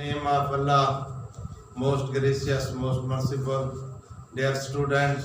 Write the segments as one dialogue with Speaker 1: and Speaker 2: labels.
Speaker 1: Name of Allah, most gracious, most merciful. Dear students,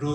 Speaker 1: 2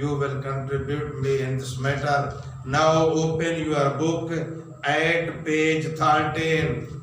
Speaker 1: you will contribute me in this matter. Now open your book at page 13.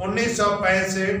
Speaker 1: 1965,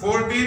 Speaker 1: 14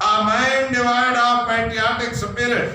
Speaker 1: a mind devoid of patriotic spirit,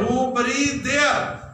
Speaker 1: who breathe there,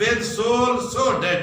Speaker 1: with soul so dead,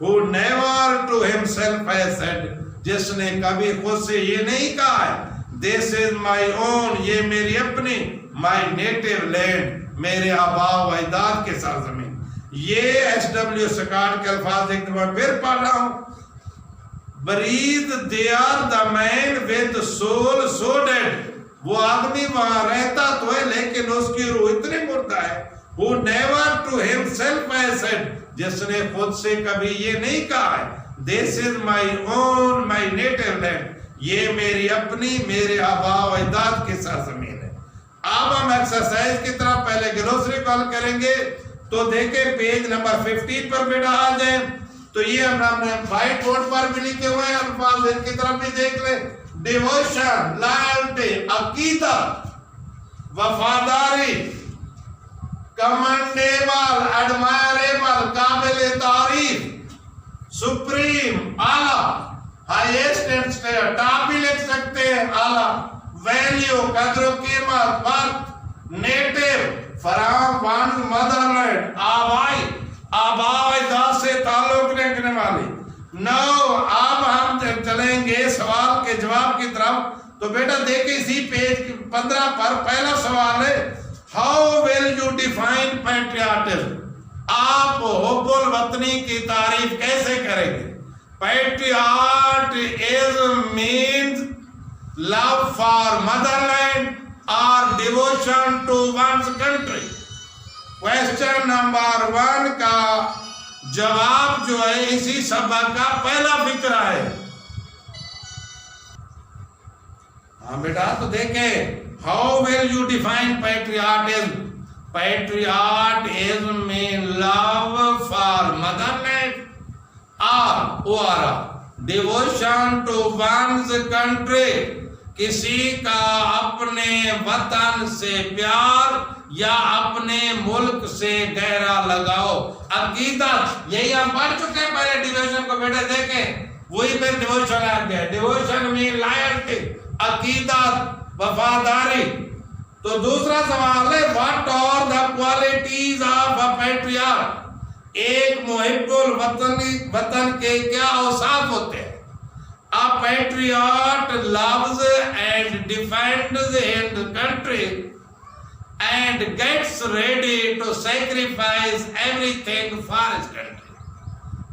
Speaker 1: who never to himself has said, جس نے کبھی خود سے یہ نہیں کہا ہے دس از مائی اون، یہ میری اپنی، مائی نیٹو لینڈ، میرے آباء و اجداد کے سرزمین۔ یہ SW اسکاٹ کے الفاظ ایک دفعہ پھر پڑھ رہا ہوں۔ breathe they are the man with soul so dead، وہ آدمی وہاں رہتا تو ہے لیکن اس کی روح اتنی مردہ ہے، who never to himself has said، جس نے خود سے کبھی یہ نہیں کہا ہے this is my own my native land، یہ میری اپنی، میرے آباء و اجداد کی سرزمین ہے۔ اب ہم ایکسرسائز کی طرف پہلے گلوسری کال کریں گے، تو دیکھیں پیج نمبر 15 پر بیٹا آ جائیں، تو یہ ہم نے وائٹ بورڈ پر بھی لکھے ہوئے ہیں الفاظ، ان کی طرف بھی دیکھ لیں۔ ڈیووشن، لائلٹی، عقیدت، وفاداری، کمنڈیبل، ایڈمائریبل، قابل تعریف، سپریم، اعلیٰ، ہائیسٹ اینڈ اسٹیئر، ٹاپ بھی لکھ سکتے ہیں، اعلیٰ، ویلیو، قدر و قیمت، birth, native, from, ones, mother land, آبائی، آباء اجداد سے تعلق رکھنے والی۔ نو، اب ہم چلیں گے سوال کے جواب کی طرف، تو بیٹا دیکھیں اسی پیج 15 پر پہلا سوال ہے ہاؤ ول یو ڈیفائن پیٹریاٹزم، آپ حب الوطنی کی تعریف کیسے کریں گے؟ پیٹریاٹزم means love for motherland or devotion to one's country۔ Question number 1 کا جواب جو ہے اسی سبق کا پہلا فقرہ ہے۔ ہاں بیٹا تو دیکھیں how will you define patriotism. Patriotism means love for motherland or devotion to one's country، کسی کا اپنے وطن سے پیار یا اپنے ملک سے گہرا لگاؤ۔ عقیدت، یہی ہم پڑھ چکے ہیں پہلے ڈیویژن کو، بیٹے دیکھیں وہی پھر ڈیووشن آ گیا۔ ڈیووشن میں لائلٹی، عقیدت، وفاداری۔ تو دوسرا سوال ہے what are the qualities of a patriot, ایک محب الوطن کے کیا اوصاف ہوتے ہیں؟ A patriot loves and defends his country and gets ready to sacrifice everything for his country۔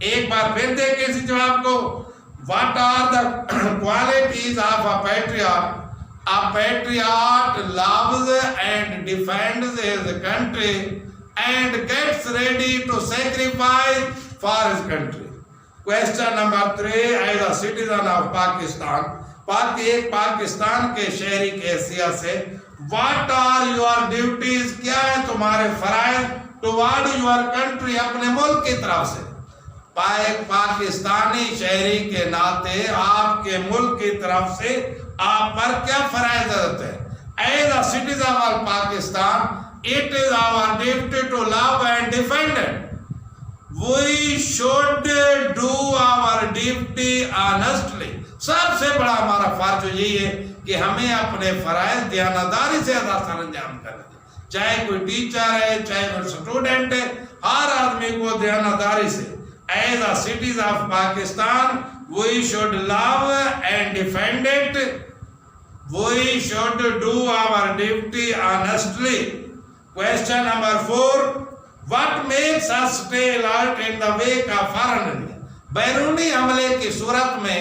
Speaker 1: ایک بار پھر دیکھیں اسی جواب کو، what are the qualities of a patriot؟ A patriot loves and defends his country and gets ready to sacrifice for his country۔ Question number 3 as a citizen of Pakistan، ایک پاکستان کے شہری کی حیثیت سے what are your duties، کیا ہے تمہارے فرائض toward your country، اپنے ملک کی طرف سے؟ ایک پاکستانی شہری کے ناطے آپ کے ملک کی طرف سے آپ پر کیا فرائض ہوتے ہیں؟ as a citizen of Pakistan it is our duty to love and defend it۔ We should do our duty honestly۔ سب سے بڑا ہمارا فرض یہی ہے کہ ہمیں اپنے فرائض دیانتداری سے ادا سر انجام کرنا ہے، چاہے کوئی ٹیچر ہے چاہے کوئی اسٹوڈنٹ ہے، ہر آدمی کو دیانتداری سے as a citizen of Pakistan we should love and defend it، we should do our duty honestly۔ Question number 4 What makes us stay alert in the wake of foreign enemy؟ بیرونی حملے کی صورت میں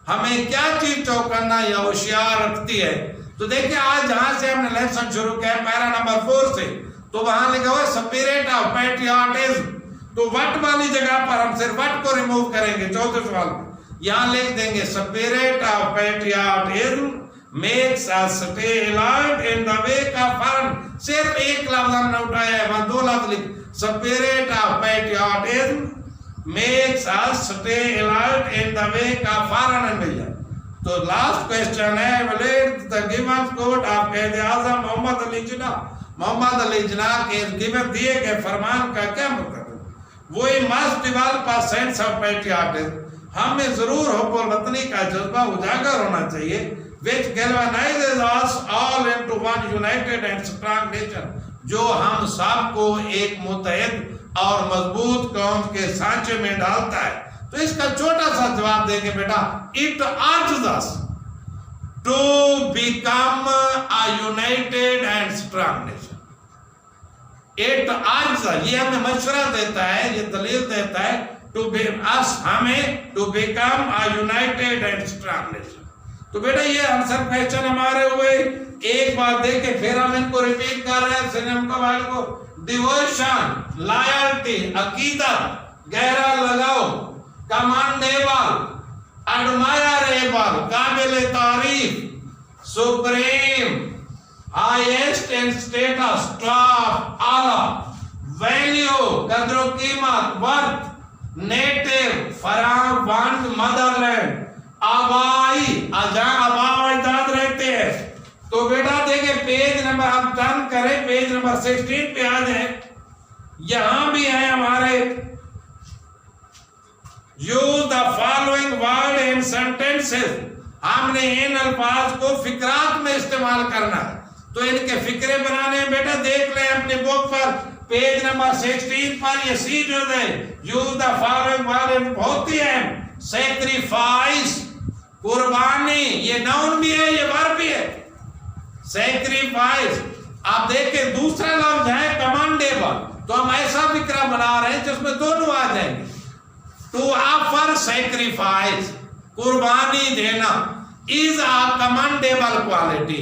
Speaker 1: ہمیں کیا چیز چوکنا یا ہوشیار رکھتی ہے؟ تو دیکھیں آج جہاں سے ہم نے لیسن شروع کیا ہے پیرا نمبر 4 سے، تو وہاں لکھا ہوا ہے اسپرٹ آف پیٹریاٹزم، تو وٹ والی جگہ پر ہم صرف وٹ کو ریموو کریں گے۔ چوتھے سوال میں یہاں لکھ دیں گے spirit of patriotism makes us stay alert in the wake of foreign، صرف ایک لفظ ہم نے اٹھایا ہے، وہاں 2 لفظ لکھ spirit of patriotism makes us stay alert in the wake of foreign invasion۔ تو لاسٹ کویسچن ہے related the given quote of Quaid Azam محمد علی جناح، محمد علی جناح کے given دیے گئے فرمان کا کیا مطلب ہے؟ وہی must develop a sense of patriotism، ہمیں ضرور حب الوطنی کا جذبہ اجاگر ہونا چاہیے which galvanizes us all into one united and strong nation، جو ہم سب کو ایک متحد اور مضبوط قوم کے سانچے میں ڈالتا ہے۔ تو اس کا چھوٹا سا جواب دیں گے بیٹا it urges us to become a united and strong nation. It urges us، یہ ہمیں مشورہ دیتا ہے، یہ دلیل دیتا ہے to be us، ہمیں to become a united and strong nation. تو بیٹا یہ آنسر کویسچن ہمارے ہوئے، ایک بار دیکھیں پھر ہم ان کو ریپیٹ کر رہے ہیں سنم کا بھائی کو، ڈیووشن، لائلٹی، عقیدت، گہرا لگاؤ، کمانڈیبل، ایڈمائریبل، قابل تعریف، supreme, highest in status, top, اعلی، ویلیو، قدر و قیمت، worth, native, from, want, mother land, آبائی، جہاں آبا و اجداد رہتے ہیں. تو بیٹا دیکھیں پیج نمبر، آپ ٹرن کریں پیج نمبر 16 پہ آ جائیں. یہاں بھی ہیں ہمارے use the following word in sentences. ہم نے ان الفاظ کو فقرات میں استعمال کرنا ہے، تو ان کے فقرے بنانے ہیں. بیٹا دیکھ لیں اپنی بک پر پیج نمبر 16 پر یہ سی جو ہے use the following word in، بہت ہی ہے. sacrifice، قربانی، یہ ناؤن بھی ہے یہ ورب بھی ہے. sacrifice، آپ دیکھیں دوسرا لفظ ہے commendable، تو ہم ایسا فقرہ بنا رہے ہیں جس میں دونوں آ جائیں گے. to offer sacrifice، قربانی دینا، is a commendable quality.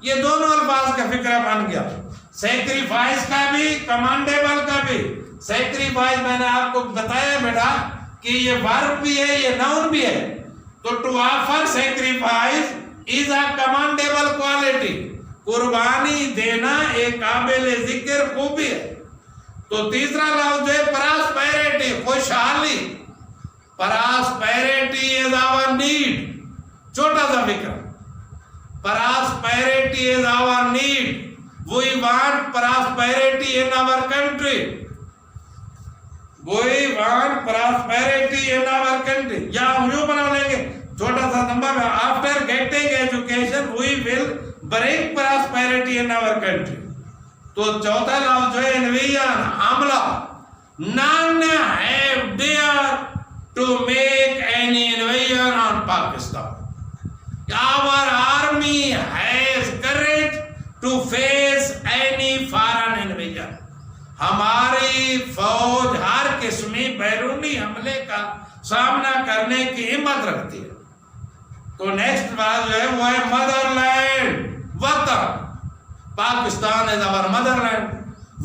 Speaker 1: یہ دونوں الفاظ کا فقرہ بن گیا، sacrifice کا بھی commendable کا بھی. sacrifice میں نے آپ کو بتایا بیٹا کہ یہ ورب بھی ہے یہ ناؤن بھی ہے. تو to offer sacrifice is a commendable quality، قربانی دینا ایک قابل ذکر خوبی ہے. تو تیسرا لفظ جو ہے prosperity، خوشحالی. prosperity is our need، چھوٹا سا فکر، prosperity is our need. We want prosperity in our country. We want prosperity in our country. یا ہم یوں بنا لیں گے چھوٹا سا number, after getting education we will bring prosperity in our country. تو چوتھا لفظ جو ہے انویژن، حملہ. None have dared to make any invasion on Pakistan. Our army has courage to face any foreign invasion. ہماری فوج ہر قسمی بیرونی حملے کا سامنا کرنے کی ہمت رکھتی ہے. تو نیکسٹ بات جو ہے وہ ہے مدر لینڈ، وطن. Pakistan is our motherland.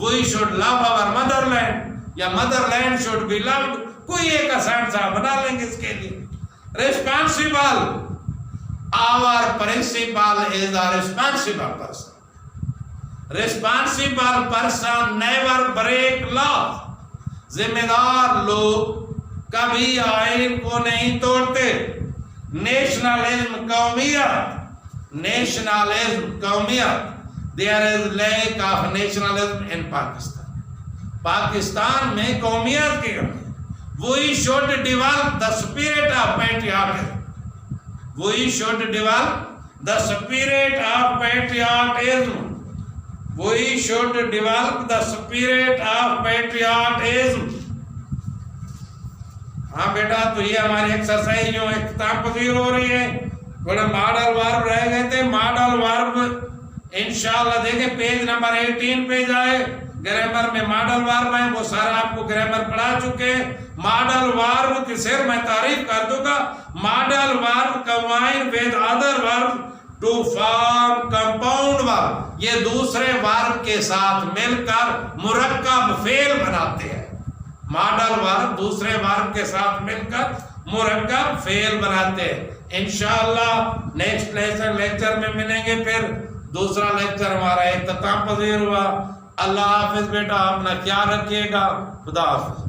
Speaker 1: We should love our motherland. یا mother land should be loved. کوئی ایک آسان سا بنا لیں گے اس کے لیے. responsible، our principal is a responsible person. responsible person never break law. ذمہ دار لوگ کبھی آئین کو نہیں توڑتے. نیشنلزم، قومیت، نیشنلزم، قومیت. There is lack of nationalism in Pakistan. Pakistan میں قومیت کی کمی. We should develop the spirit of patriotism. We should develop the spirit of patriotism. We should develop the spirit of patriotism. ہاں بیٹا تو یہ ہماری ایکسرسائز جو اختتام پذیر ہو رہی ہے. تھوڑے ماڈل ورب رہ گئے تھے. ماڈل ورب انشاءاللہ دیکھیں پیج نمبر 18 پہ جائے. گرامر میں ماڈل ورب ہیں، وہ سارا آپ کو گرامر پڑھا چکے. ماڈل ورب کی صرف میں تعریف کر دوں گا. ماڈل ورب combine with other verb to form compound verb. یہ دوسرے ورب کے ساتھ مل کر مرکب فعل بناتے ہیں. ماڈل ورب دوسرے ورب کے ساتھ مل کر مرکب فعل بناتے ہیں. انشاءاللہ نیکسٹ لیکچر میں ملیں گے. پھر دوسرا لیکچر ہمارا اختتام پذیر ہوا. اللہ حافظ بیٹا، اپنا خیال رکھیے گا. خدا حافظ.